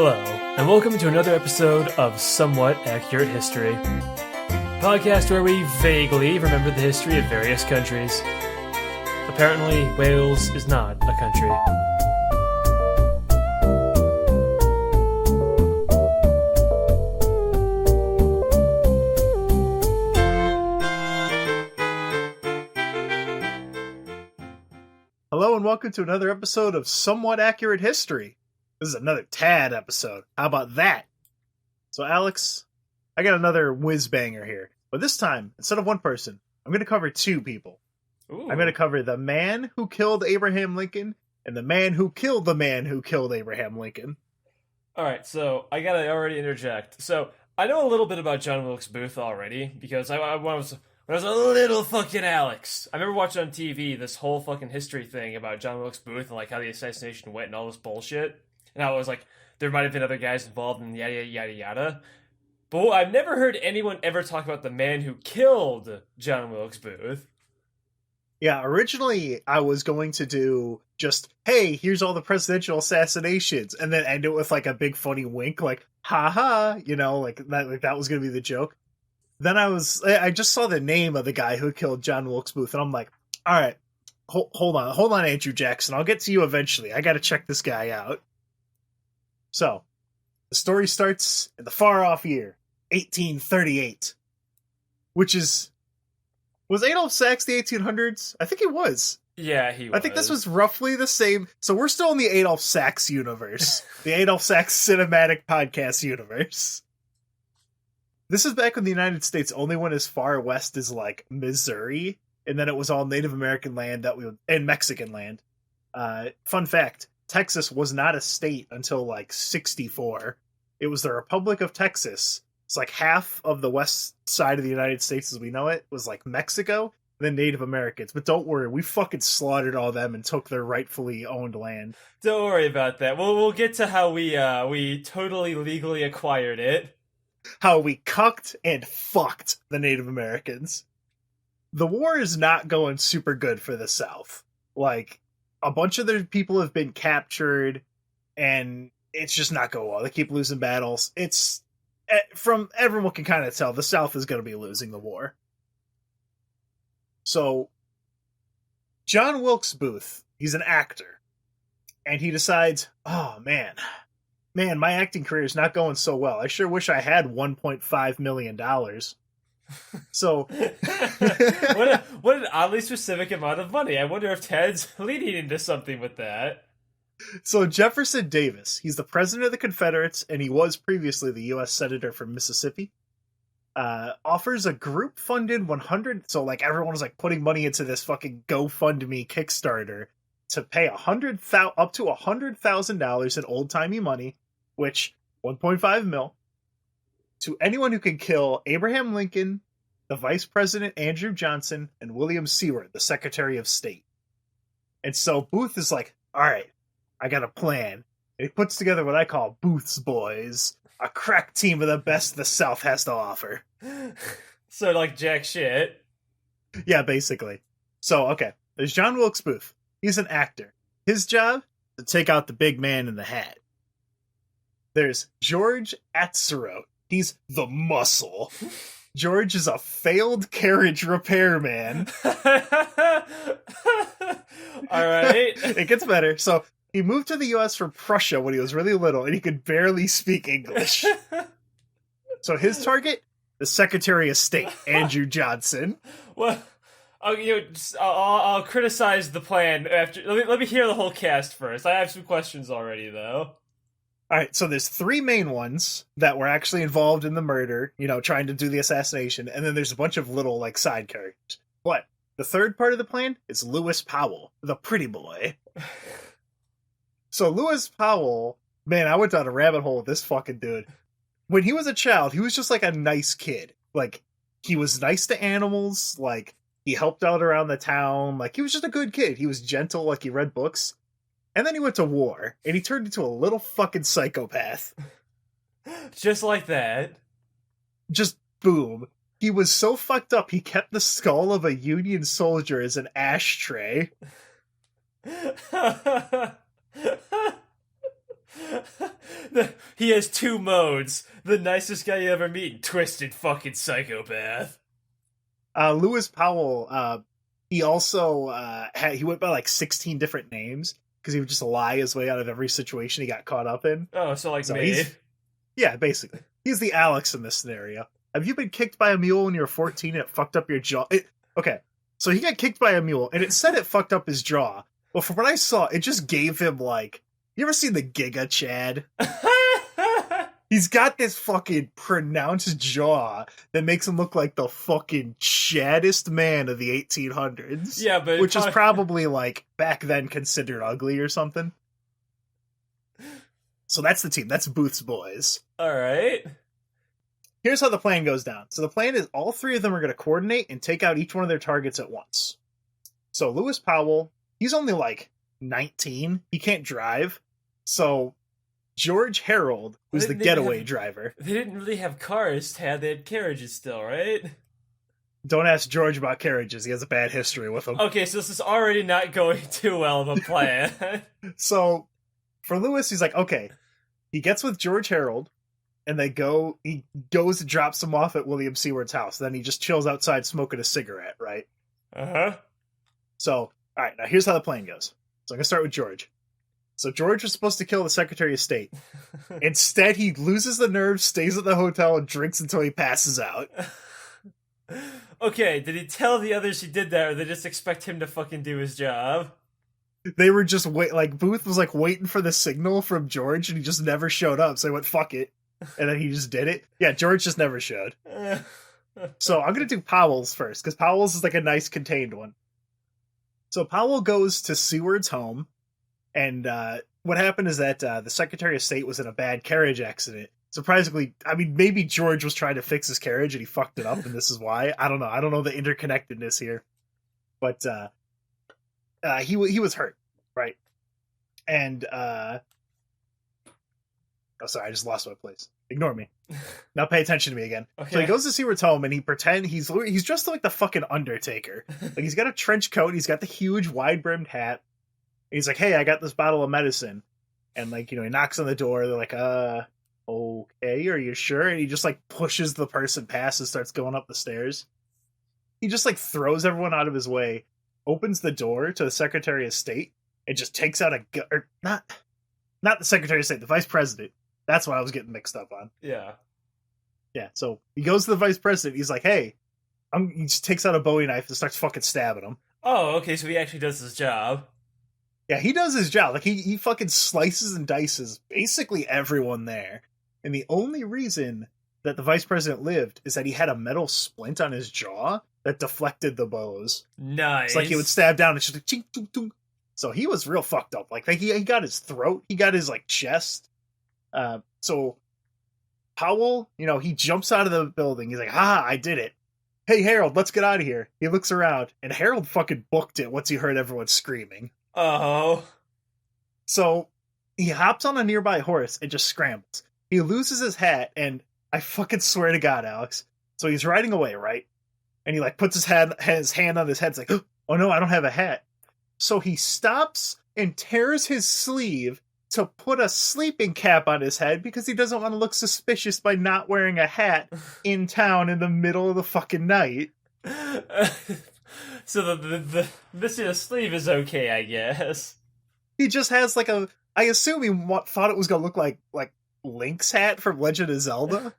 Hello, and welcome to another episode of Somewhat Accurate History, a podcast where we vaguely remember the history of various countries. Apparently, Wales is not a country. Hello and welcome to another episode of Somewhat Accurate History. This is another TAD episode. How about that? So Alex, I got another whiz banger here. But this time, instead of one person, I'm going to cover two people. Ooh. I'm going to cover the man who killed Abraham Lincoln and the man who killed the man who killed Abraham Lincoln. Alright, so I gotta already interject. So, I know a little bit about John Wilkes Booth already, because when I was a little fucking Alex, I remember watching on TV this whole fucking history thing about John Wilkes Booth and like how the assassination went and all this bullshit. And how it was like, there might have been other guys involved and yada yada yada. But I've never heard anyone ever talk about the man who killed John Wilkes Booth. Yeah, originally I was going to do just, hey, here's all the presidential assassinations, and then end it with like a big funny wink, like, haha, you know, like that was going to be the joke. Then I just saw the name of the guy who killed John Wilkes Booth, and I'm like, all right, hold on, Andrew Jackson, I'll get to you eventually. I got to check this guy out. So, the story starts in the far-off year, 1838, which was Adolf Sachs the 1800s? I think he was. Yeah, he was. I think this was roughly the same. So we're still in the Adolf Sachs universe. The Adolf Sachs cinematic podcast universe. This is back when the United States only went as far west as, like, Missouri, and then it was all Native American land and Mexican land. Fun fact, Texas was not a state until, like, 1964. It was the Republic of Texas. It's like half of the west side of the United States as we know it was, like, Mexico, and then Native Americans. But don't worry, we fucking slaughtered all them and took their rightfully owned land. Don't worry about that. We'll get to how we totally legally acquired it. How we cucked and fucked the Native Americans. The war is not going super good for the South. Like, a bunch of their people have been captured, and it's just not going well. They keep losing battles. It's, from everyone can kind of tell, the South is going to be losing the war. So, John Wilkes Booth, he's an actor, and he decides, oh man, my acting career is not going so well. I sure wish I had $1.5 million. So, what an oddly specific amount of money. I wonder if Ted's leading into something with that. So Jefferson Davis, he's the president of the Confederates, and he was previously the U.S. Senator from Mississippi, offers a group-funded 100... So, like, everyone was, like, putting money into this fucking GoFundMe Kickstarter to pay up to $100,000 in old-timey money, which, 1.5 mil, to anyone who can kill Abraham Lincoln, the Vice President Andrew Johnson, and William Seward, the Secretary of State. And so Booth is like, all right, I got a plan. And he puts together what I call Booth's Boys, a crack team of the best the South has to offer. So, like, jack shit. Yeah, basically. So, okay, there's John Wilkes Booth. He's an actor. His job? To take out the big man in the hat. There's George Atzerodt. He's the muscle. George is a failed carriage repairman. Alright. It gets better. So, he moved to the U.S. from Prussia when he was really little, and he could barely speak English. So his target? The Secretary of State, Andrew Johnson. Well, I'll criticize the plan after. Let me hear the whole cast first. I have some questions already, though. Alright, so there's three main ones that were actually involved in the murder, you know, trying to do the assassination, and then there's a bunch of little, like, side characters. But the third part of the plan is Lewis Powell, the pretty boy. So Lewis Powell, man, I went down a rabbit hole with this fucking dude. When he was a child, he was just like a nice kid. Like, he was nice to animals, like, he helped out around the town, like, he was just a good kid. He was gentle, like, he read books. And then he went to war, and he turned into a little fucking psychopath. Just like that. Just boom. He was so fucked up, he kept the skull of a Union soldier as an ashtray. He has two modes. The nicest guy you ever meet, and twisted fucking psychopath. Lewis Powell, he also he went by like 16 different names because he would just lie his way out of every situation he got caught up in. Oh, so like me. Yeah, basically. He's the Alex in this scenario. Have you been kicked by a mule when you were 14 and it fucked up your jaw? Okay, so he got kicked by a mule and it said it fucked up his jaw. But from what I saw, it just gave him like... You ever seen the GIGA CHAD? He's got this fucking pronounced jaw that makes him look like the fucking chaddest man of the 1800s. Yeah, but... Which is probably, like, back then considered ugly or something. So that's the team. That's Booth's boys. Alright. Here's how the plan goes down. So the plan is all three of them are going to coordinate and take out each one of their targets at once. So Lewis Powell, he's only, like, 19. He can't drive. So George Harold, who's the getaway driver. They didn't really have cars, Tad. They had carriages still, right? Don't ask George about carriages. He has a bad history with them. Okay, so this is already not going too well of a plan. So for Lewis, he's like, okay. He gets with George Harold, and he goes and drops him off at William Seward's house. Then he just chills outside smoking a cigarette, right? Uh-huh. So, all right, now here's how the plan goes. So I'm going to start with George. So George was supposed to kill the Secretary of State. Instead, he loses the nerve, stays at the hotel, and drinks until he passes out. Okay, did he tell the others he did that, or they just expect him to fucking do his job? They were just Booth was like waiting for the signal from George, and he just never showed up. So he went, fuck it. And then he just did it. Yeah, George just never showed. So I'm going to do Powell's first, because Powell's is like a nice contained one. So Powell goes to Seward's home, and what happened is that the Secretary of State was in a bad carriage accident. Surprisingly, I mean, maybe George was trying to fix his carriage and he fucked it up, and this is why. I don't know. I don't know the interconnectedness here. But he was hurt, right? And oh, sorry, I just lost my place. Ignore me. Now pay attention to me again. Okay. So he goes to Seward's home and he pretends he's dressed like the fucking Undertaker. Like, he's got a trench coat, he's got the huge wide brimmed hat. And he's like, hey, I got this bottle of medicine. And like, he knocks on the door. They're like, okay, are you sure? And he just like pushes the person past and starts going up the stairs. He just like throws everyone out of his way, opens the door to the Secretary of State, and just takes out not the Secretary of State, the Vice President. That's what I was getting mixed up on. Yeah. Yeah, so he goes to the Vice President. He's like, hey, he just takes out a Bowie knife and starts fucking stabbing him. Oh, okay, so he actually does his job. Yeah, he does his job. Like, he fucking slices and dices basically everyone there. And the only reason that the Vice President lived is that he had a metal splint on his jaw that deflected the bows. Nice. It's like he would stab down and just like, ching, ching, ching. So he was real fucked up. Like he got his throat, he got his like chest. So Powell, he jumps out of the building. He's like, I did it. Hey, Harold, let's get out of here. He looks around, and Harold fucking booked it once he heard everyone screaming. Oh. So he hops on a nearby horse and just scrambles. He loses his hat, and I fucking swear to God, Alex. So he's riding away, right? And he like puts his hand on his head. It's like, oh no, I don't have a hat. So he stops and tears his sleeve to put a sleeping cap on his head because he doesn't want to look suspicious by not wearing a hat in town in the middle of the fucking night. So the missing a sleeve is okay, I guess. He just has like I assume he thought it was going to look like Link's hat from Legend of Zelda.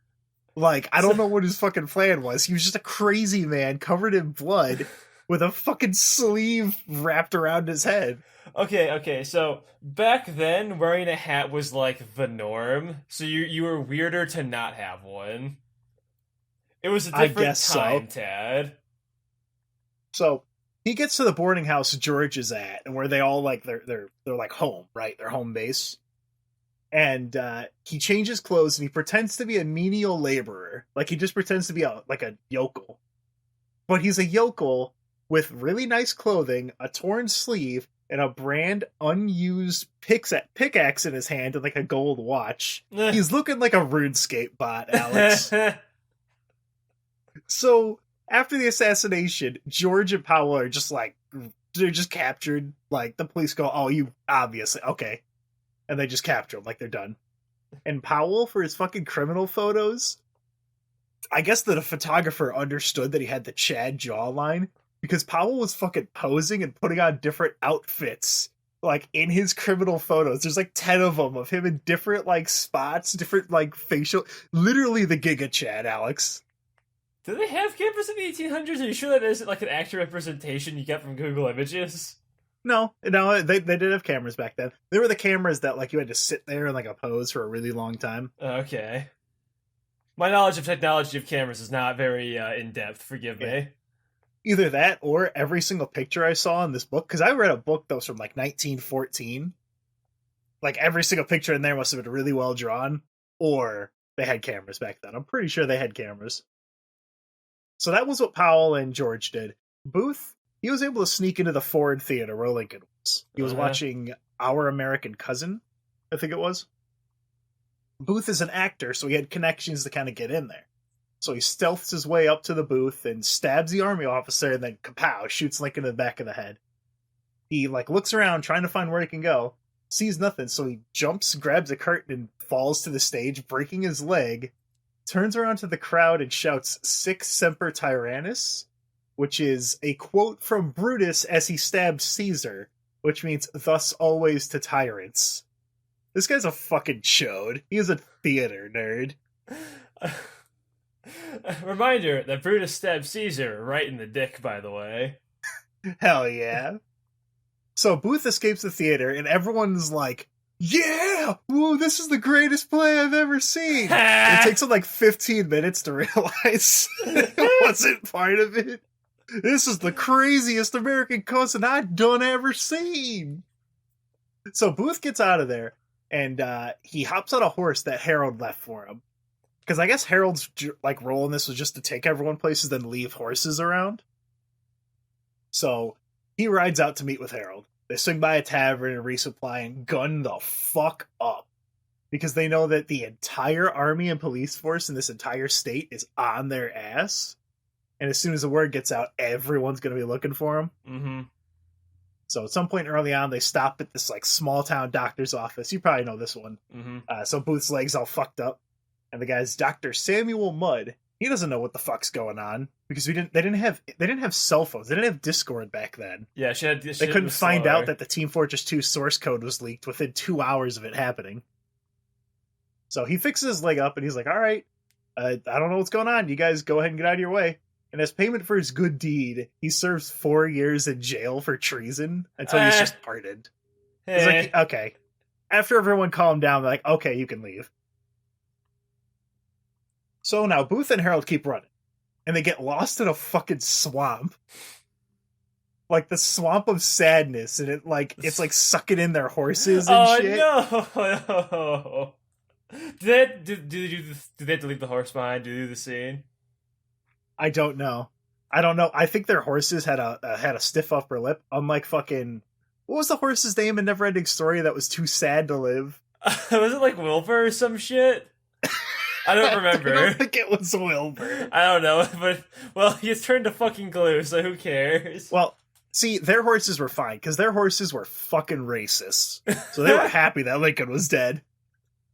Like, I don't know what his fucking plan was. He was just a crazy man covered in blood with a fucking sleeve wrapped around his head. Okay, so back then, wearing a hat was like the norm, so you were weirder to not have one. It was a different time, so. Tad. So, he gets to the boarding house George is at, and where they all like, they're like home, right? Their home base. And he changes clothes and he pretends to be a menial laborer. Like, he just pretends to be a yokel. But he's a yokel with really nice clothing, a torn sleeve, and a brand unused pickaxe in his hand and like a gold watch. He's looking like a RuneScape bot, Alex. So, after the assassination, George and Powell are just like, they're just captured. Like, the police go, oh, you obviously, okay. and they just capture them like they're done. And Powell, for his fucking criminal photos, I guess that a photographer understood that he had the Chad jawline because Powell was fucking posing and putting on different outfits like in his criminal photos. There's like 10 of them of him in different like spots, different like facial, literally the GIGA CHAD, Alex. Did they have cameras in the 1800s? Are you sure that isn't like an accurate representation you get from Google Images? No, they did have cameras back then. They were the cameras that like you had to sit there in like a pose for a really long time. Okay. My knowledge of technology of cameras is not very in-depth, forgive me. Either that or every single picture I saw in this book, because I read a book that was from like 1914. Like every single picture in there must have been really well drawn, or they had cameras back then. I'm pretty sure they had cameras. So that was what Powell and George did. Booth, he was able to sneak into the Ford Theater where Lincoln was. He was watching Our American Cousin, I think it was. Booth is an actor, so he had connections to kind of get in there. So he stealths his way up to the booth and stabs the army officer, and then kapow, shoots Lincoln in the back of the head. He like looks around trying to find where he can go, sees nothing, so he jumps, grabs a curtain, and falls to the stage, breaking his leg, turns around to the crowd and shouts Sic Semper Tyrannis, which is a quote from Brutus as he stabs Caesar, which means thus always to tyrants. This guy's a fucking chode. He is a theater nerd. Reminder that Brutus stabbed Caesar right in the dick, by the way. Hell yeah. So Booth escapes the theater, and everyone's like, yeah! Whoa, this is the greatest play I've ever seen! It takes him like 15 minutes to realize it wasn't part of it. This is the craziest American cousin I've ever seen! So Booth gets out of there, and he hops on a horse that Harold left for him. Because I guess Harold's like role in this was just to take everyone places, then leave horses around. So he rides out to meet with Harold. They swing by a tavern and resupply and gun the fuck up. Because they know that the entire army and police force in this entire state is on their ass. And as soon as the word gets out, everyone's going to be looking for him. Mm-hmm. So at some point early on, they stop at this like small town doctor's office. You probably know this one. Mm-hmm. So Booth's leg's all fucked up. And the guy's Dr. Samuel Mudd. He doesn't know what the fuck's going on because they didn't have cell phones. They didn't have Discord back then. Yeah, they couldn't find out that the Team Fortress 2 source code was leaked within 2 hours of it happening. So he fixes his leg up and he's like, all right, I don't know what's going on. You guys go ahead and get out of your way. And as payment for his good deed, he serves 4 years in jail for treason until he's just pardoned. He's like, okay. After everyone calmed down, they're like, okay, you can leave. So now Booth and Harold keep running. And they get lost in a fucking swamp. Like the swamp of sadness. And it's like sucking in their horses and shit. Oh, no! Did they have to leave the horse behind to do the scene? I don't know. I think their horses had a stiff upper lip. Unlike fucking... What was the horse's name in Neverending Story that was too sad to live? Was it like Wilbur or some shit? I don't remember. I don't think it was Wilbur. I don't know, but, well, he's turned to fucking glue, so who cares? Well, see, their horses were fine, because their horses were fucking racist. So they were happy that Lincoln was dead.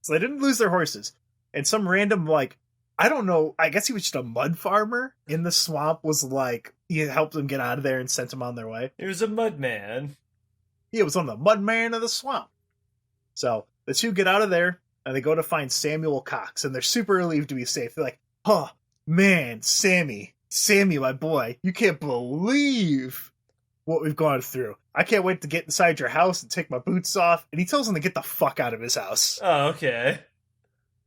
So they didn't lose their horses. And some random, like, I don't know, I guess he was just a mud farmer in the swamp, was like, he helped them get out of there and sent them on their way. He was a mud man. He was on the mud man of the swamp. So the two get out of there. And they go to find Samuel Cox, and they're super relieved to be safe. They're like, oh, man, Sammy, my boy, you can't believe what we've gone through. I can't wait to get inside your house and take my boots off. And he tells them to get the fuck out of his house. Oh, okay.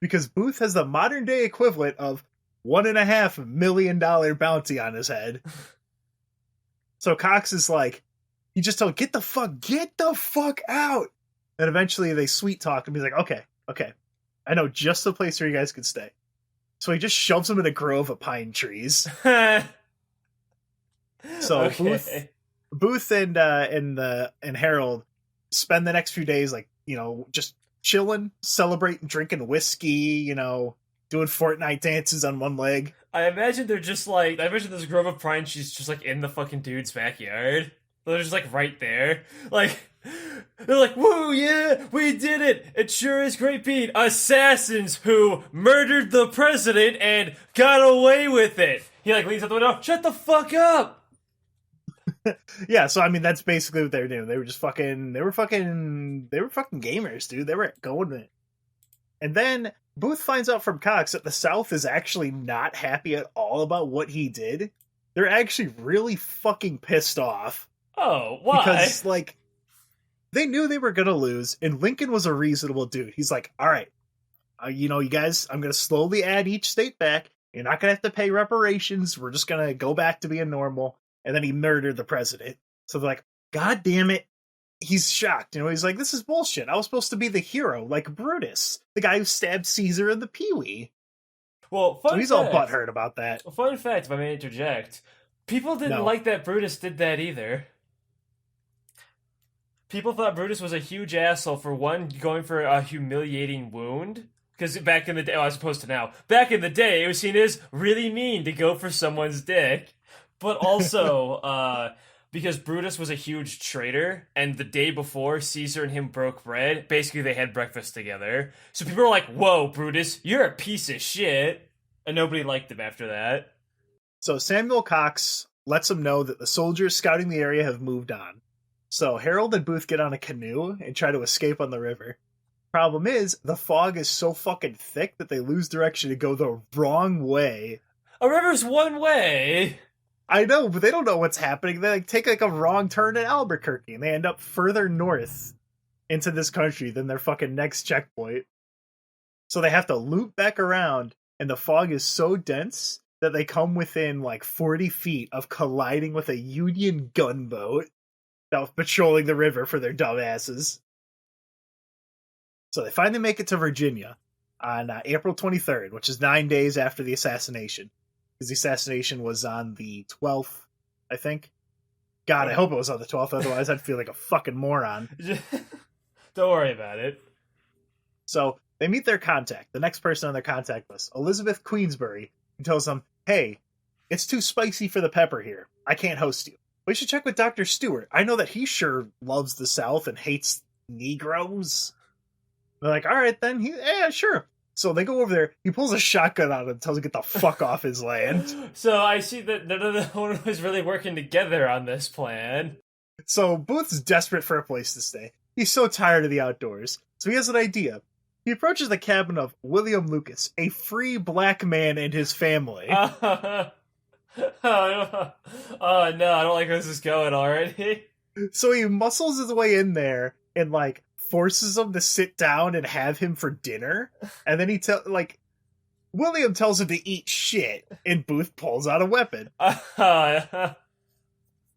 Because Booth has the modern day equivalent of $1.5 million bounty on his head. So Cox is like, he just told, get the fuck out. And eventually they sweet talk him. He's like, okay, I know just the place where you guys can stay. So he just shoves them in a grove of pine trees. So okay. Booth and Harold spend the next few days, like, you know, just chilling, celebrating, drinking whiskey, you know, doing Fortnite dances on one leg. I imagine there's a grove of pine trees just like in the fucking dude's backyard. They're just like right there. Like, They're like, woo, yeah, we did it! It sure is great being assassins who murdered the president and got away with it. He like leans out the window, shut the fuck up! Yeah, so I mean that's basically what they were doing. They were just fucking gamers, dude. They were going it. And then Booth finds out from Cox that the South is actually not happy at all about what he did. They're actually really fucking pissed off. Oh, why? Because, like, they knew they were gonna lose, and Lincoln was a reasonable dude. He's like, all right, you guys, I'm gonna slowly add each state back. You're not gonna have to pay reparations. We're just gonna go back to being normal. And then he murdered the president. So they're like, God damn it. He's shocked. He's like, this is bullshit. I was supposed to be the hero, like Brutus, the guy who stabbed Caesar in the Pee-wee. Well, so he's all butthurt about that. Fun fact, if I may interject, people didn't like that Brutus did that either. People thought Brutus was a huge asshole for one, going for a humiliating wound. Because back in the day, as opposed to now, back in the day, it was seen as really mean to go for someone's dick. But also, because Brutus was a huge traitor, and the day before Caesar and him broke bread, basically they had breakfast together. So people were like, whoa, Brutus, you're a piece of shit. And nobody liked him after that. So Samuel Cox lets him know that the soldiers scouting the area have moved on. So Harold and Booth get on a canoe and try to escape on the river. Problem is, the fog is so fucking thick that they lose direction and go the wrong way. A river's one way! I know, but they don't know what's happening. They take a wrong turn at Albuquerque, and they end up further north into this country than their fucking next checkpoint. So they have to loop back around, and the fog is so dense that they come within 40 feet of colliding with a Union gunboat that was patrolling the river for their dumbasses. So they finally make it to Virginia on April 23rd, which is 9 days after the assassination. Because the assassination was on the 12th, I think. God, I hope it was on the 12th, otherwise I'd feel like a fucking moron. Don't worry about it. So they meet their contact, the next person on their contact list, Elizabeth Queensbury, who tells them, hey, it's too spicy for the pepper here. I can't host you. We should check with Dr. Stewart. I know that he sure loves the South and hates Negroes. They're like, all right, then. Yeah, sure. So they go over there. He pulls a shotgun out and tells him to get the fuck off his land. So I see that none of the one was really working together on this plan. So Booth's desperate for a place to stay. He's so tired of the outdoors. So he has an idea. He approaches the cabin of William Lucas, a free black man and his family. Oh, no, I don't like where this is going already. So he muscles his way in there and, forces him to sit down and have him for dinner. And then William tells him to eat shit, and Booth pulls out a weapon.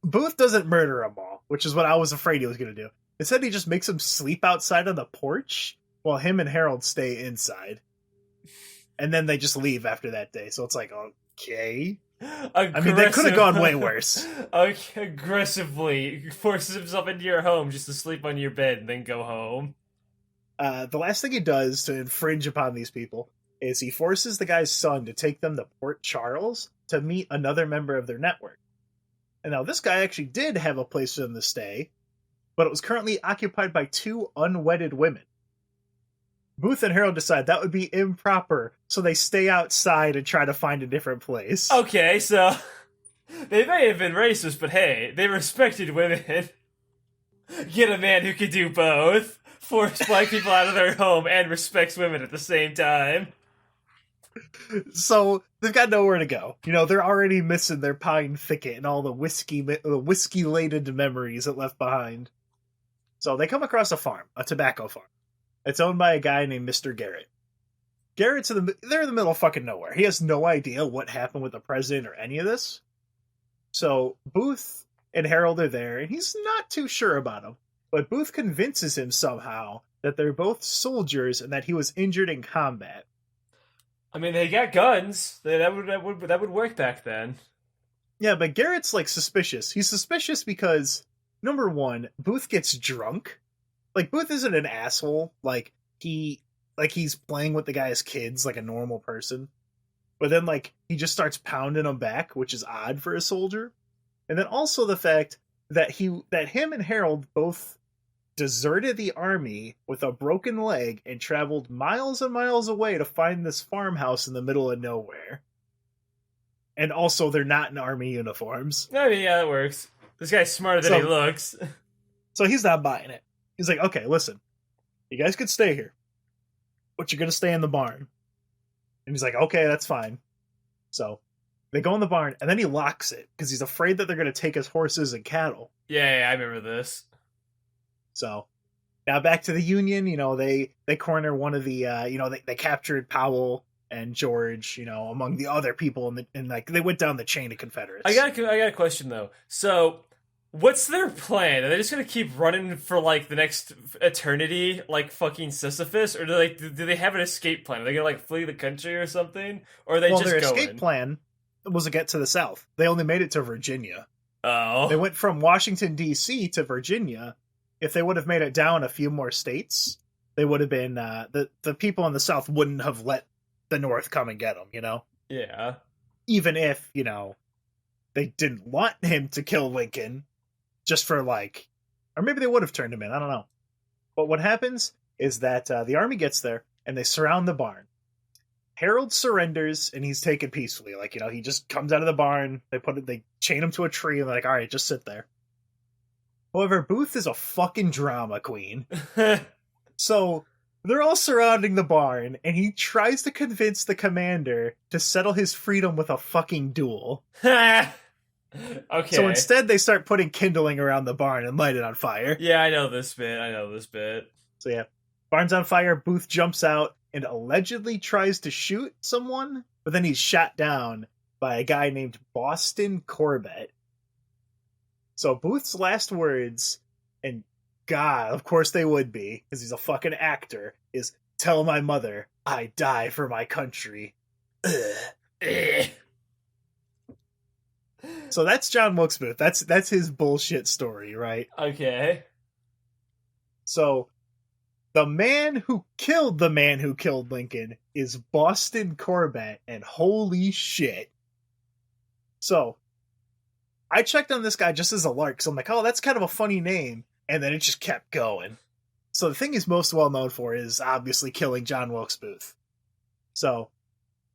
Booth doesn't murder them all, which is what I was afraid he was going to do. Instead, he just makes them sleep outside on the porch while him and Harold stay inside. And then they just leave after that day. So it's like, okay. I mean, they could have gone way worse. Aggressively forces himself into your home just to sleep on your bed and then go home. The last thing he does to infringe upon these people is he forces the guy's son to take them to Port Charles to meet another member of their network. And now this guy actually did have a place for them to stay, but it was currently occupied by two unwedded women. Booth and Harold decide that would be improper, so they stay outside and try to find a different place. Okay, so they may have been racist, but hey, they respected women. Get a man who could do both. Force black people out of their home and respects women at the same time. So they've got nowhere to go. They're already missing their pine thicket and all the whiskey-laden memories it left behind. So they come across a farm, a tobacco farm. It's owned by a guy named Mr. Garrett. They're in the middle of fucking nowhere. He has no idea what happened with the president or any of this. So Booth and Harold are there, and he's not too sure about them. But Booth convinces him somehow that they're both soldiers and that he was injured in combat. I mean, they got guns. That would work back then. Yeah, but Garrett's suspicious. He's suspicious because, number one, Booth gets drunk. Booth isn't an asshole. He's playing with the guy's kids like a normal person. But then, he just starts pounding him back, which is odd for a soldier. And then also the fact that him and Harold both deserted the army with a broken leg and traveled miles and miles away to find this farmhouse in the middle of nowhere. And also, they're not in army uniforms. I mean, yeah, that works. This guy's smarter than he looks. So he's not buying it. He's like, okay, listen, you guys could stay here, but you're going to stay in the barn. And he's like, okay, that's fine. So they go in the barn, and then he locks it because he's afraid that they're going to take his horses and cattle. Yeah, I remember this. So now back to the Union, they corner one of the, they captured Powell and George, among the other people, and like they went down the chain of Confederates. I got a question though. So, what's their plan? Are they just gonna keep running for like the next eternity, like fucking Sisyphus, or do they have an escape plan? Are they gonna like flee the country or something, or are they just their going? escape plan was to get to the South. They only made it to Virginia. Oh, they went from Washington D.C. to Virginia. If they would have made it down a few more states, they would have been the people in the South wouldn't have let the North come and get him, Yeah. Even if, they didn't want him to kill Lincoln just for like, or maybe they would have turned him in. I don't know. But what happens is that the army gets there and they surround the barn. Harold surrenders and he's taken peacefully. Like, he just comes out of the barn. They chain him to a tree and they're like, all right, just sit there. However, Booth is a fucking drama queen. So they're all surrounding the barn, and he tries to convince the commander to settle his freedom with a fucking duel. Okay. So instead, they start putting kindling around the barn and light it on fire. Yeah, I know this bit. So yeah, barn's on fire, Booth jumps out and allegedly tries to shoot someone, but then he's shot down by a guy named Boston Corbett. So Booth's last words, and God, of course they would be, because he's a fucking actor, is, "Tell my mother I die for my country." So that's John Wilkes Booth. That's his bullshit story, right? Okay. So the man who killed Lincoln is Boston Corbett, and holy shit. So I checked on this guy just as a lark, so I'm like, oh, that's kind of a funny name. And then it just kept going. So the thing he's most well known for is obviously killing John Wilkes Booth. So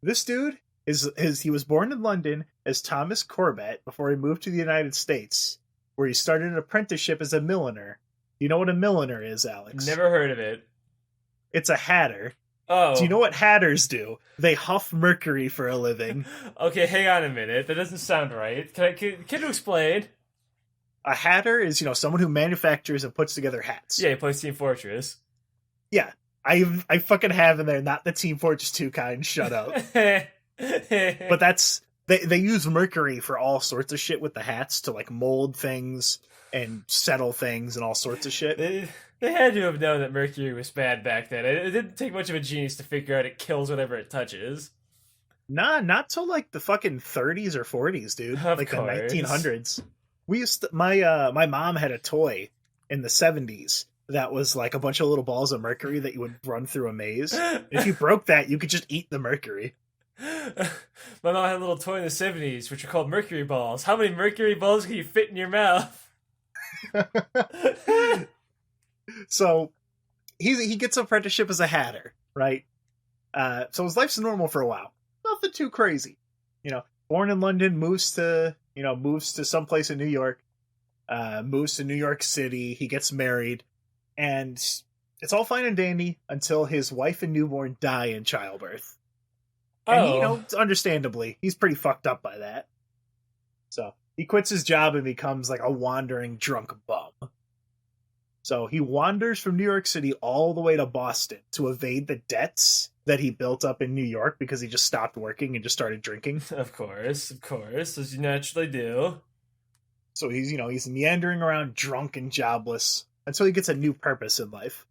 this dude he was born in London as Thomas Corbett before he moved to the United States, where he started an apprenticeship as a milliner. Do you know what a milliner is, Alex? Never heard of it. It's a hatter. Oh. Do you know what hatters do? They huff mercury for a living. Okay, hang on a minute. That doesn't sound right. Can you explain? A hatter is, someone who manufactures and puts together hats. Yeah, he plays Team Fortress. Yeah. I fucking have in there, not the Team Fortress 2 kind, shut up. But that's, they use mercury for all sorts of shit with the hats to like mold things and settle things and all sorts of shit. They had to have known that mercury was bad back then. It didn't take much of a genius to figure out it kills whatever it touches. Nah, not till like the fucking 30s or 40s, dude. Of like course. The 1900s. We used to, my mom had a toy in the 70s that was like a bunch of little balls of mercury that you would run through a maze. If you broke that, you could just eat the mercury. My mom had a little toy in the 70s, which are called mercury balls. How many mercury balls can you fit in your mouth? So he gets an apprenticeship as a hatter, right? So his life's normal for a while. Nothing too crazy. Born in London, moves to someplace in New York, moves to New York City, he gets married, and it's all fine and dandy until his wife and newborn die in childbirth. And, understandably, he's pretty fucked up by that. So he quits his job and becomes like a wandering drunk bum. So he wanders from New York City all the way to Boston to evade the debts that he built up in New York because he just stopped working and just started drinking. Of course, as you naturally do. So he's meandering around drunk and jobless until he gets a new purpose in life.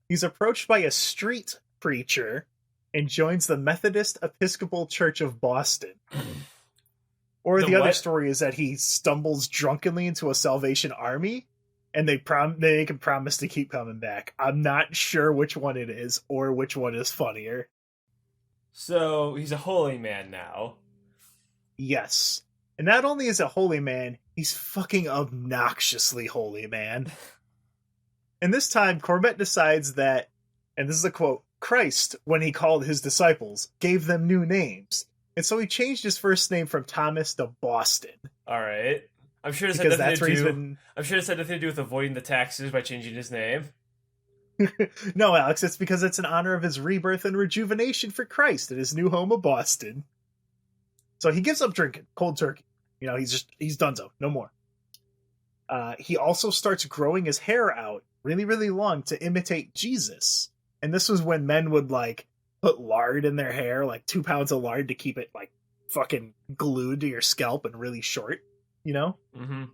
He's approached by a street preacher and joins the Methodist Episcopal Church of Boston. Or the other story is that he stumbles drunkenly into a Salvation Army, and they can promise to keep coming back. I'm not sure which one it is, or which one is funnier. So, he's a holy man now. Yes. And not only is a holy man, he's fucking obnoxiously holy, man. And this time, Corbett decides that, and this is a quote, Christ, when he called his disciples, gave them new names. And so he changed his first name from Thomas to Boston. All right. I'm sure this had Because nothing that's to where he's do. been... I'm sure this had nothing to do with avoiding the taxes by changing his name. No, Alex, it's because it's in honor of his rebirth and rejuvenation for Christ at his new home of Boston. So he gives up drinking, cold turkey. You know, he's donezo, no more. He also starts growing his hair out really, really long to imitate Jesus. And this was when men would, like, put lard in their hair, like 2 pounds of lard to keep it, like, fucking glued to your scalp and really short, you know? Mm-hmm.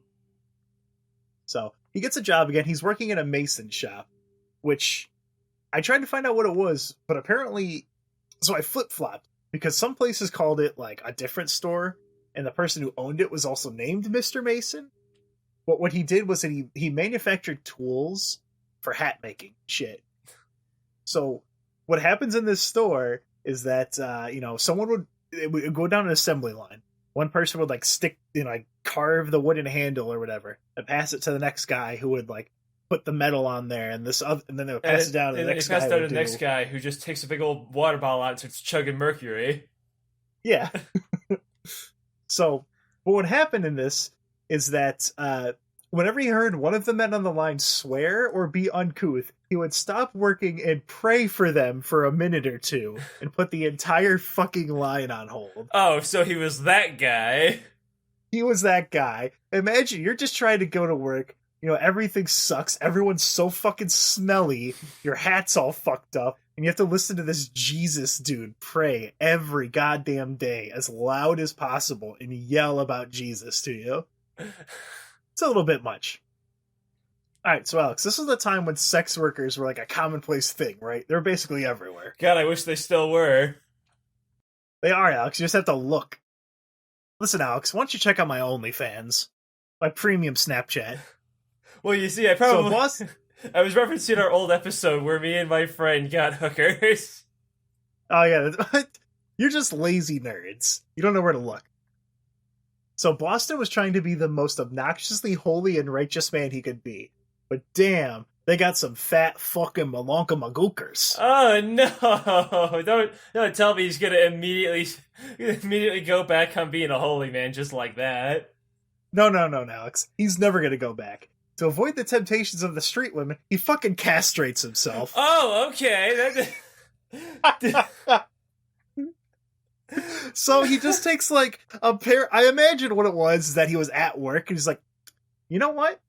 So he gets a job again. He's working in a mason shop, which I tried to find out what it was, but apparently, so I flip-flopped because some places called it like a different store, and the person who owned it was also named Mr. Mason. But what he did was that he manufactured tools for hat making shit. So what happens in this store is that, someone would go down an assembly line. One person would like stick, like carve the wooden handle or whatever and pass it to the next guy who would like put the metal on there, and then they would pass it down to the next guy. The next guy who just takes a big old water bottle out and starts chugging mercury. Yeah. So, but what happened in this is that whenever he heard one of the men on the line swear or be uncouth, he would stop working and pray for them for a minute or two and put the entire fucking line on hold. Oh, so he was that guy. He was that guy. Imagine you're just trying to go to work. Everything sucks. Everyone's so fucking smelly. Your hat's all fucked up. And you have to listen to this Jesus dude pray every goddamn day as loud as possible and yell about Jesus to you. It's a little bit much. Alright, so Alex, this was the time when sex workers were like a commonplace thing, right? They're basically everywhere. God, I wish they still were. They are, Alex. You just have to look. Listen, Alex, why don't you check out my OnlyFans? My premium Snapchat. Well, you see, I was referencing our old episode where me and my friend got hookers. Oh, yeah. You're just lazy nerds. You don't know where to look. So Boston was trying to be the most obnoxiously holy and righteous man he could be. But damn, they got some fat fucking malonka magookers. Oh, no. Don't tell me he's going to immediately go back on being a holy man just like that. No, Alex. He's never going to go back. To avoid the temptations of the street women, he fucking castrates himself. Oh, okay. So he just takes like a pair. I imagine what it was that he was at work and he's like, you know what?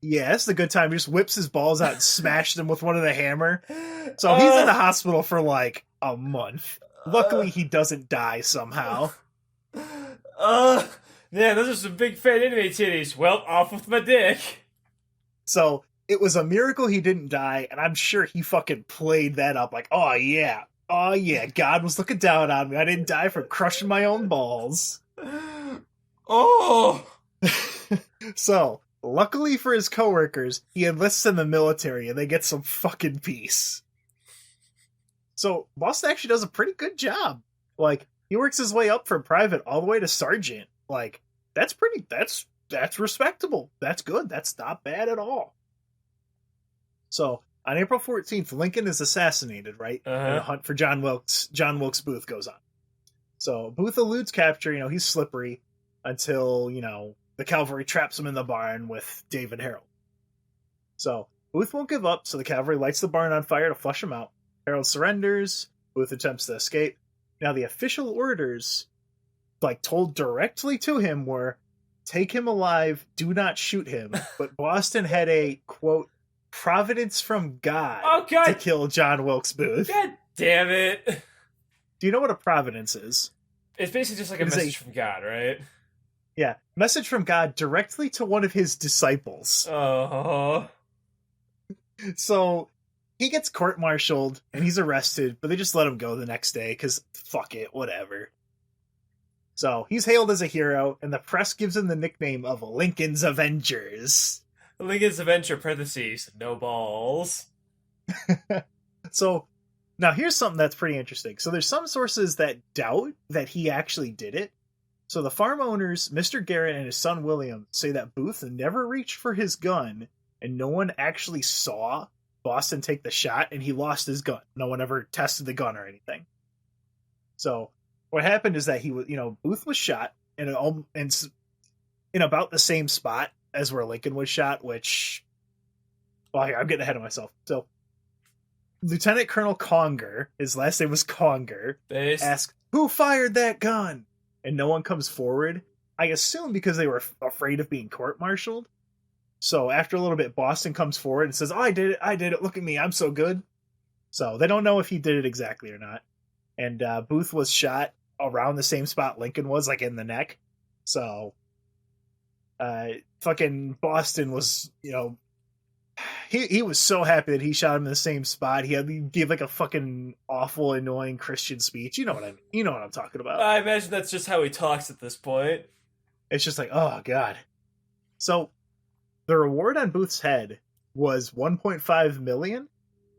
Yeah, it's a good time. He just whips his balls out and smashed them with one of the hammer. So he's in the hospital for like a month. Luckily, he doesn't die somehow. Man, those are some big fat anime titties. Well, off with my dick. So it was a miracle he didn't die, and I'm sure he fucking played that up like, oh yeah, God was looking down on me. I didn't die from crushing my own balls. Oh! So, luckily for his coworkers, he enlists in the military, and they get some fucking peace. So, Boston actually does a pretty good job. Like, he works his way up from private all the way to sergeant. Like, that's respectable. That's good. That's not bad at all. So, on April 14th, Lincoln is assassinated, right? And the hunt for John Wilkes Booth goes on. So, Booth eludes capture. He's slippery until, the cavalry traps him in the barn with Dave and Harold. So, Booth won't give up, so the cavalry lights the barn on fire to flush him out. Harold surrenders. Booth attempts to escape. Now, the official orders, told directly to him were, take him alive, do not shoot him. But Boston had a, quote, providence from God to kill John Wilkes Booth. God damn it. Do you know what a providence is? It's basically just like a message from God, right? Yeah. Message from God directly to one of his disciples. Oh. So he gets court-martialed and he's arrested, but they just let him go the next day because fuck it, whatever. So he's hailed as a hero, and the press gives him the nickname of Lincoln's Avengers. Lincoln's Avenger, parentheses, no balls. So, now here's something that's pretty interesting. So there's some sources that doubt that he actually did it. So the farm owners, Mr. Garrett and his son William, say that Booth never reached for his gun, and no one actually saw Boston take the shot, and he lost his gun. No one ever tested the gun or anything. So what happened is that he was, Booth was shot in about the same spot as where Lincoln was shot, which, well, here, I'm getting ahead of myself. So Lieutenant Colonel Conger, his last name was Conger, asked, "Who fired that gun?" And no one comes forward. I assume because they were afraid of being court-martialed. So after a little bit, Boston comes forward and says, "Oh, I did it. Look at me. I'm so good." So they don't know if he did it exactly or not. And Booth was shot around the same spot Lincoln was, like in the neck. So fucking Boston was, he was so happy that he shot him in the same spot. He gave like a fucking awful, annoying Christian speech. You know what I mean? You know what I'm talking about. I imagine that's just how he talks at this point. It's just like, oh god. So the reward on Booth's head was $1.5 million,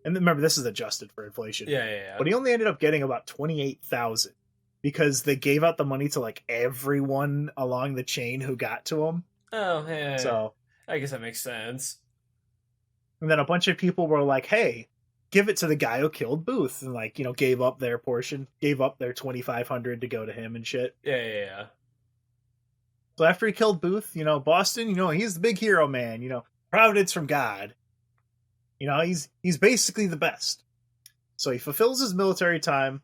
and remember, this is adjusted for inflation. Yeah. But he only ended up getting about 28,000 because they gave out the money to like everyone along the chain who got to him. Oh, yeah. So I guess that makes sense. And then a bunch of people were like, "Hey, give it to the guy who killed Booth," and like, gave up their portion, gave up their 2,500 to go to him and shit. Yeah. So after he killed Booth, Boston, he's the big hero man, providence from God. He's basically the best. So he fulfills his military time,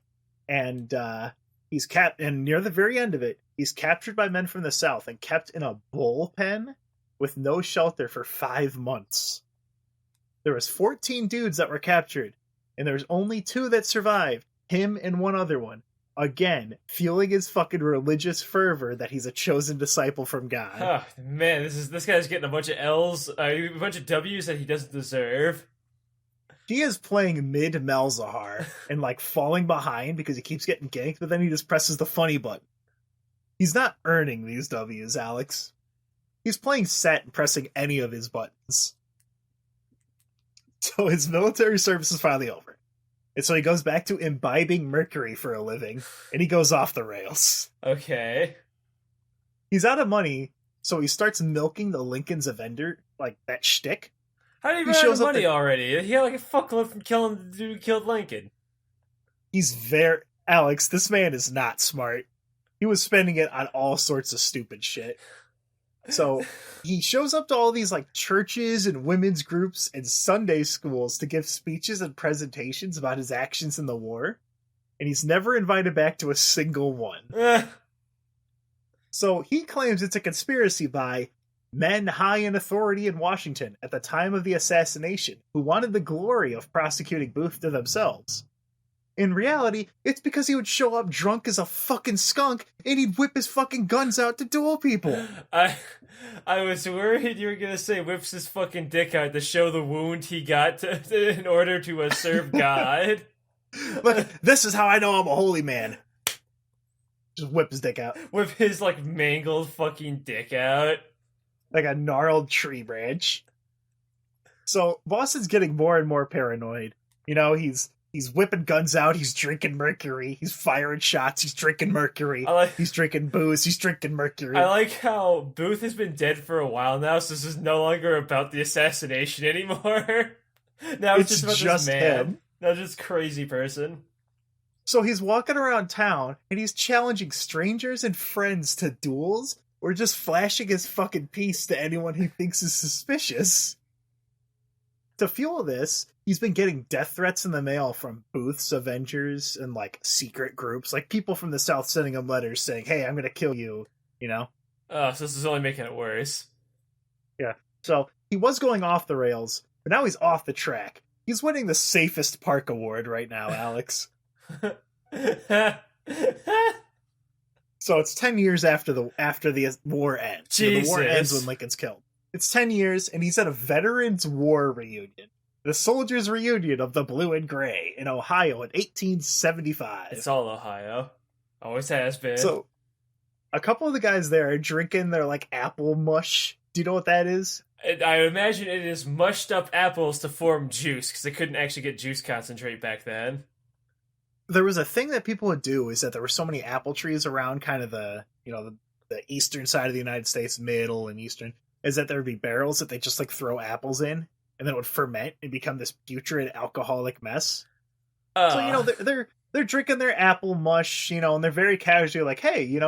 and and near the very end of it, he's captured by men from the South and kept in a bullpen with no shelter for 5 months. There was 14 dudes that were captured, and there was only 2 that survived, him and one other one. Again, fueling his fucking religious fervor that he's a chosen disciple from God. Oh, man, this guy's getting a bunch of L's, a bunch of W's that he doesn't deserve. He is playing mid-Malzahar and like falling behind because he keeps getting ganked, but then he just presses the funny button. He's not earning these W's, Alex. He's playing set and pressing any of his buttons. So his military service is finally over. And so he goes back to imbibing mercury for a living, and he goes off the rails. Okay. He's out of money, so he starts milking the Lincoln's Avenger, like that shtick. How did he run out of money already? He had like a fuckload from killing the dude who killed Lincoln. Alex, this man is not smart. He was spending it on all sorts of stupid shit. So he shows up to all these like churches and women's groups and Sunday schools to give speeches and presentations about his actions in the war, and he's never invited back to a single one. So he claims it's a conspiracy by men high in authority in Washington at the time of the assassination who wanted the glory of prosecuting Booth to themselves. In reality, it's because he would show up drunk as a fucking skunk and he'd whip his fucking guns out to duel people. I was worried you were gonna say whips his fucking dick out to show the wound he got in order to serve God. Look, this is how I know I'm a holy man. Just whip his dick out. Whip his like mangled fucking dick out. Like a gnarled tree branch. So Boston's getting more and more paranoid. He's whipping guns out, he's drinking mercury, he's firing shots, he's drinking mercury, he's drinking booze, he's drinking mercury. I like how Booth has been dead for a while now, so this is no longer about the assassination anymore. Now it's just about this man. Him. Now just crazy person. So he's walking around town, and he's challenging strangers and friends to duels, or just flashing his fucking piece to anyone he thinks is suspicious. To fuel this, he's been getting death threats in the mail from Booth's Avengers and like secret groups, like people from the South sending him letters saying, "Hey, I'm gonna kill you," Oh, so this is only making it worse. Yeah. So he was going off the rails, but now he's off the track. He's winning the safest park award right now, Alex. So it's 10 years after the war ends. The war ends when Lincoln's killed. It's 10 years, and he's at a Veterans War reunion. The Soldiers' Reunion of the Blue and Gray in Ohio in 1875. It's all Ohio. Always has been. So, a couple of the guys there are drinking their, like, apple mush. Do you know what that is? I imagine it is mushed up apples to form juice, because they couldn't actually get juice concentrate back then. There was a thing that people would do, is that there were so many apple trees around kind of the eastern side of the United States, middle and eastern. is that there would be barrels that they just like throw apples in, and then it would ferment and become this putrid alcoholic mess. So they're drinking their apple mush, and they're very casually like, hey,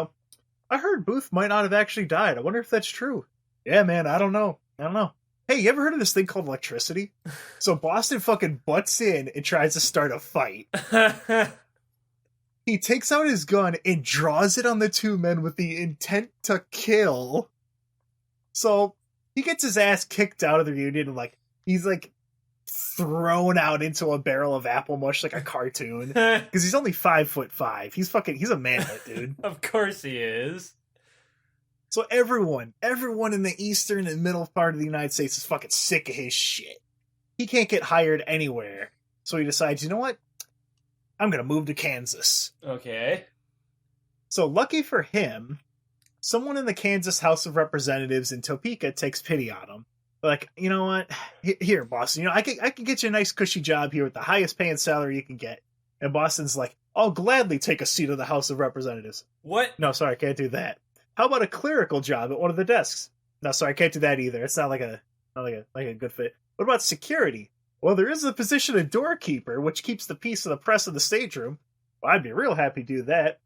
I heard Booth might not have actually died. I wonder if that's true. Yeah, man, I don't know. Hey, you ever heard of this thing called electricity? So Boston fucking butts in and tries to start a fight. He takes out his gun and draws it on the two men with the intent to kill. So he gets his ass kicked out of the reunion and he's thrown out into a barrel of apple mush like a cartoon. Because he's only 5'5". He's a manlet, dude. Of course he is. So everyone in the eastern and middle part of the United States is fucking sick of his shit. He can't get hired anywhere. So he decides, you know what? I'm going to move to Kansas. Okay. So lucky for him, someone in the Kansas House of Representatives in Topeka takes pity on him. Like, you know what? Here, Boston, I can get you a nice cushy job here with the highest paying salary you can get. And Boston's like, I'll gladly take a seat in the House of Representatives. What? No, sorry, I can't do that. How about a clerical job at one of the desks? No, sorry, I can't do that either. It's not like a good fit. What about security? Well, there is the position of doorkeeper, which keeps the peace of the press in the stage room. Well, I'd be real happy to do that.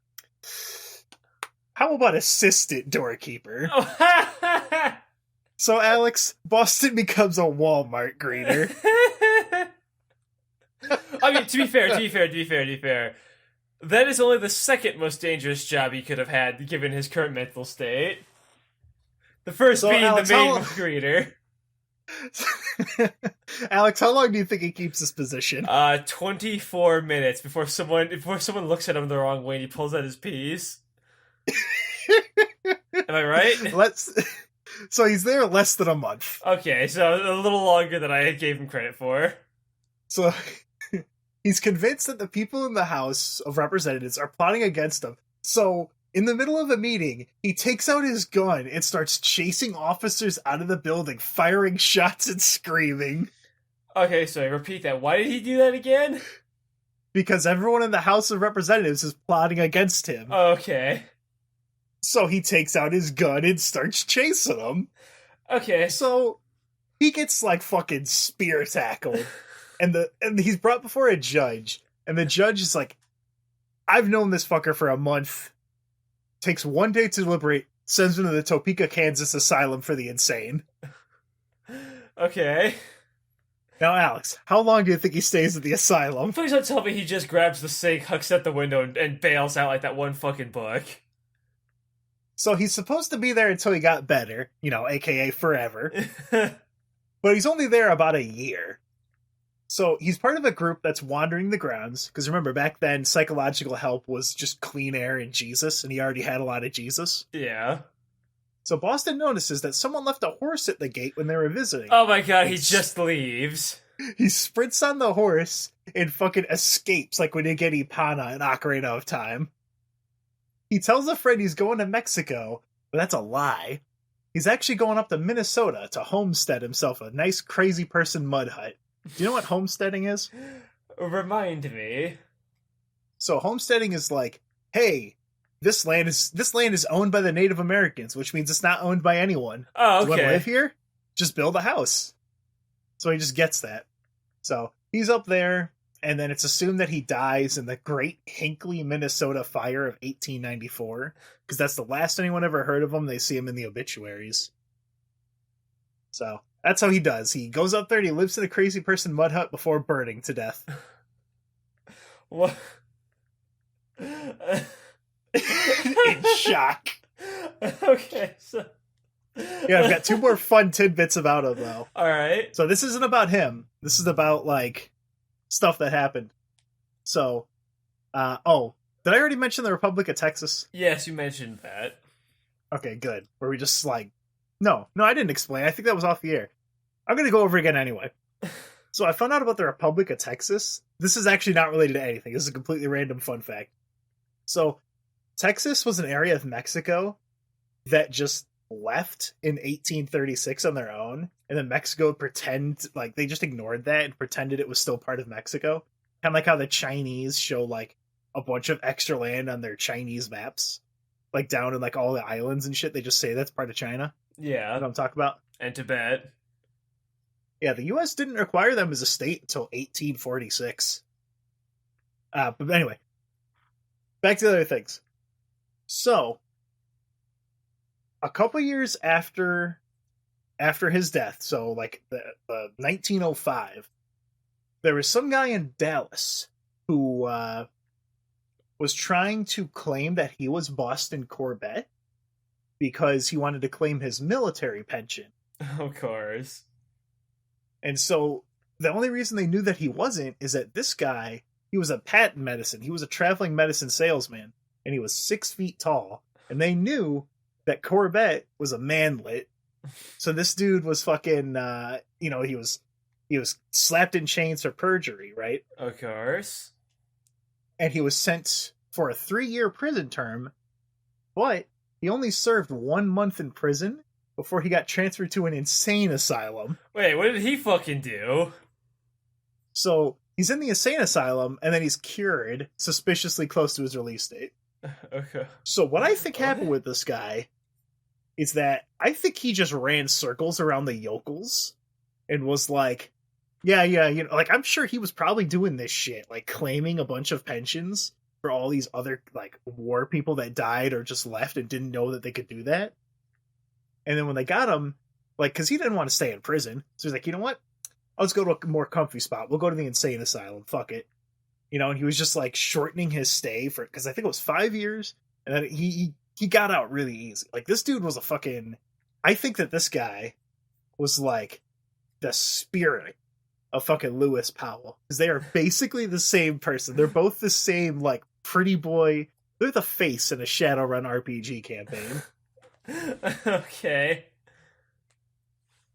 How about assistant doorkeeper? So, Alex, Boston becomes a Walmart greeter. I mean, to be fair, that is only the second most dangerous job he could have had, given his current mental state. The first being Alex, the main greeter. Alex, how long do you think he keeps this position? 24 minutes before someone looks at him the wrong way and he pulls out his piece. Am I right? So he's there less than a month. Okay, so a little longer than I gave him credit for. So he's convinced that the people in the House of Representatives are plotting against him. So in the middle of a meeting, he takes out his gun and starts chasing officers out of the building, firing shots and screaming. Okay, so I repeat that. Why did he do that again? Because everyone in the House of Representatives is plotting against him. Okay. So he takes out his gun and starts chasing them. Okay. So he gets fucking spear tackled. and he's brought before a judge. And the judge is like, I've known this fucker for a month. Takes 1 day to deliberate, sends him to the Topeka, Kansas asylum for the insane. Okay. Now, Alex, how long do you think he stays at the asylum? Please don't tell me he just grabs the sink, hucks at the window, and bails out like that one fucking book. So he's supposed to be there until he got better, aka forever. But he's only there about a year. So he's part of a group that's wandering the grounds, because remember, back then, psychological help was just clean air and Jesus, and he already had a lot of Jesus. Yeah. So Boston notices that someone left a horse at the gate when they were visiting. Oh my god, he just leaves. He sprints on the horse and fucking escapes like when you get Ipana in Ocarina of Time. He tells a friend he's going to Mexico, but that's a lie. He's actually going up to Minnesota to homestead himself a nice crazy person mud hut. Do you know what homesteading is? Remind me. So homesteading is like, hey, this land is owned by the Native Americans, which means it's not owned by anyone. Oh, okay. Do you want to live here? Just build a house. So he just gets that. So he's up there, and then it's assumed that he dies in the Great Hinckley, Minnesota fire of 1894, because that's the last anyone ever heard of him. They see him in the obituaries. So that's how he does. He goes up there and he lives in a crazy person mud hut before burning to death. What? In shock. Okay, so... Yeah, I've got 2 more fun tidbits about him, though. Alright. So this isn't about him. This is about, stuff that happened. So, did I already mention the Republic of Texas? Yes, you mentioned that. Okay, good. Where we just, No, I didn't explain. I think that was off the air. I'm going to go over again anyway. So I found out about the Republic of Texas. This is actually not related to anything. This is a completely random fun fact. So, Texas was an area of Mexico that just left in 1836 on their own, and then Mexico would they just ignored that and pretended it was still part of Mexico. Kind of like how the Chinese show, a bunch of extra land on their Chinese maps. like down in like all the islands and shit. They just say that's part of China. You know Yeah. what I'm talking about? And Tibet. Yeah, the U.S. didn't require them as a state until 1846. But anyway, back to the other things. So, a couple years after his death, so like the 1905, there was some guy in Dallas who was trying to claim that he was Boston Corbett because he wanted to claim his military pension. Of course. And so the only reason they knew that he wasn't is that this guy, he was a patent medicine. He was a traveling medicine salesman, and he was 6 feet tall. And they knew that Corbett was a manlet. So this dude was fucking, he was slapped in chains for perjury, right? Of course. And he was sent for a 3-year prison term, but he only served 1 month in prison before he got transferred to an insane asylum. Wait, what did he fucking do? So he's in the insane asylum, and then he's cured suspiciously close to his release date. Okay. So what I think happened with this guy is that I think he just ran circles around the yokels and was like, yeah, like I'm sure he was probably doing this shit, like claiming a bunch of pensions for all these other like war people that died or just left and didn't know that they could do that. And then when they got him, like, because he didn't want to stay in prison, so he's like, you know what? Let's go to a more comfy spot. We'll go to the insane asylum. Fuck it. And he was just like shortening his stay for, because I think it was 5 years, and then he got out really easy. Like, this dude was a fucking, I think that this guy was like the spirit of fucking Lewis Powell, because they are basically the same person. They're both the same, like, pretty boy. They're the face in a Shadowrun RPG campaign. Okay.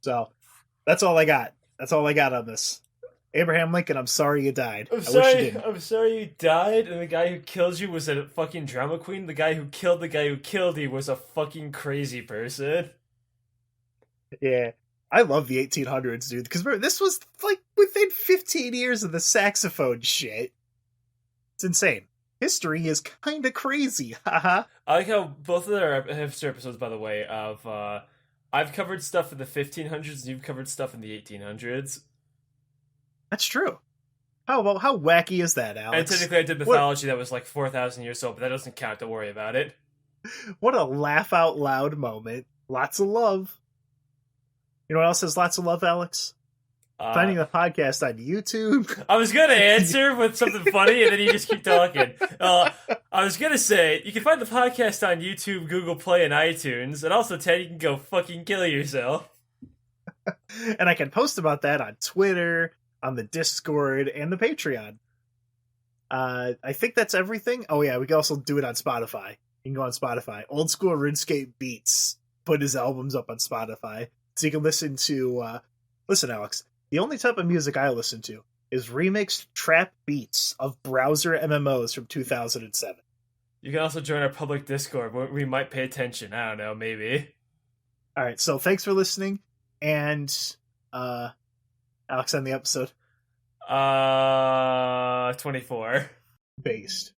So that's all I got. That's all I got on this. Abraham Lincoln, I'm sorry you died. I'm I wish you sorry. didn't. I'm sorry you died, and the guy who killed you was a fucking drama queen. The guy who killed you was a fucking crazy person. Yeah. I love the 1800s, dude, because this was like within 15 years of the saxophone shit. It's insane. History is kind of crazy. Haha. I like how both of their history episodes, by the way, of I've covered stuff in the 1500s and you've covered stuff in the 1800s. That's true. How wacky is that, Alex? And technically I did mythology that was like 4,000 years old, but that doesn't count. Don't worry about it. What a laugh out loud moment. Lots of love. You know what else has lots of love, Alex? Finding the podcast on YouTube. I was going to answer with something funny, and then you just keep talking. I was going to say, you can find the podcast on YouTube, Google Play, and iTunes. And also, Ted, you can go fucking kill yourself. And I can post about that on Twitter, on the Discord, and the Patreon. I think that's everything. Oh, yeah, we can also do it on Spotify. You can go on Spotify. Old School RuneScape Beats put his albums up on Spotify. So you can listen to... listen, Alex. The only type of music I listen to is remixed trap beats of browser MMOs from 2007. You can also join our public Discord where we might pay attention. I don't know, maybe. All right, so thanks for listening, and Alex, end the episode. 24. Based.